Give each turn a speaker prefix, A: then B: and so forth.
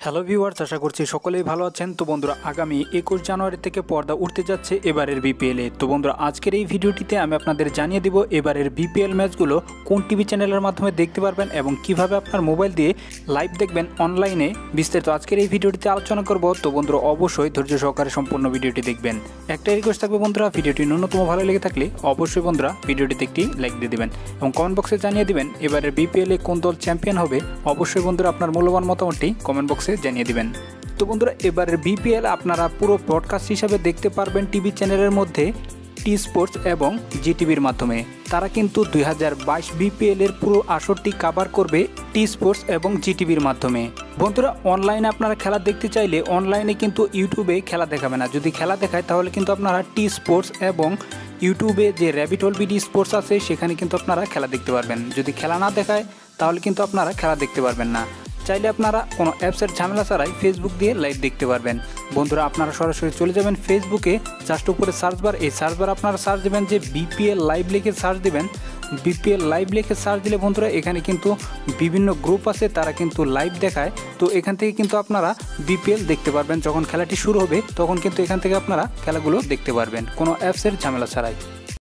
A: Hello viewers, আশা করছি সকলেই ভালো আছেন। তো বন্ধুরা, আগামী 21 জানুয়ারি থেকে পর্দা উঠতে যাচ্ছে এবারের বিপিএলে। তো বন্ধুরা, আজকের এই ভিডিওটিতে আমি আপনাদের জানিয়ে দিব এবারের বিপিএল ম্যাচগুলো কোন টিভি চ্যানেলের মাধ্যমে দেখতে পারবেন এবং কিভাবে আপনার মোবাইল দিয়ে লাইভ দেখবেন অনলাইনে বিস্তারিত আজকের এই ভিডিওটিতে আলোচনা করব। তো বন্ধুরা, অবশ্যই ধৈর্য সহকারে সম্পূর্ণ ভিডিওটি দেখবেন। একটা রিকোয়েস্ট থাকবে বন্ধুরা, ভিডিওটি ন্যূনতম ভালো লেগে থাকলে অবশ্যই বন্ধুরা ভিডিওটিতে একটি লাইক দিয়ে দেবেন এবং কমেন্ট বক্সে জানিয়ে দিবেন এবারের বিপিএলে কোন দল চ্যাম্পিয়ন হবে। অবশ্যই বন্ধুরা আপনার মূল্যবান মতামতটি কমেন্ট বক্সে জানিয়ে দিবেন। তো বন্ধুরা, এবারের বিপিএল আপনারা পুরো ব্রডকাস্ট হিসাবে দেখতে পারবেন টিভি চ্যানেলের মধ্যে টি স্পোর্টস এবং জিটিভির মাধ্যমে। তারা কিন্তু 2022 বিপিএল এর পুরো আসরটি কভার করবে টি স্পোর্টস এবং জিটিভির মাধ্যমে। বন্ধুরা, অনলাইনে আপনারা খেলা দেখতে চাইলে অনলাইনে কিন্তু ইউটিউবে খেলা দেখাবে না। যদি খেলা দেখায় তাহলে কিন্তু আপনারা টি স্পোর্টস এবং ইউটিউবে যে র্যাবিট হল বিডি স্পোর্টস আছে সেখানে কিন্তু আপনারা খেলা দেখতে পারবেন। যদি খেলা না দেখায় তাহলে কিন্তু আপনারা খেলা দেখতে পারবেন না। চাইলে আপনারা কোনো অ্যাপসের ঝামেলা ছাড়াই ফেসবুক দিয়ে লাইভ দেখতে পারবেন। বন্ধুরা, আপনারা সরাসরি চলে যাবেন ফেসবুকে, জাস্ট উপরে সার্চ বার, এই সার্চ বার আপনারা সার্চ দেবেন যে বিপিএল লাইভ লিখে সার্চ দেবেন। বিপিএল লাইভ লিখে সার্চ দিলে বন্ধুরা এখানে কিন্তু বিভিন্ন গ্রুপ আছে, তারা কিন্তু লাইভ দেখায়। তো এখান থেকে কিন্তু আপনারা বিপিএল দেখতে পারবেন। যখন খেলাটি শুরু হবে তখন কিন্তু এখান থেকে আপনারা খেলাগুলো দেখতে পারবেন কোনো অ্যাপসের ঝামেলা ছাড়াই।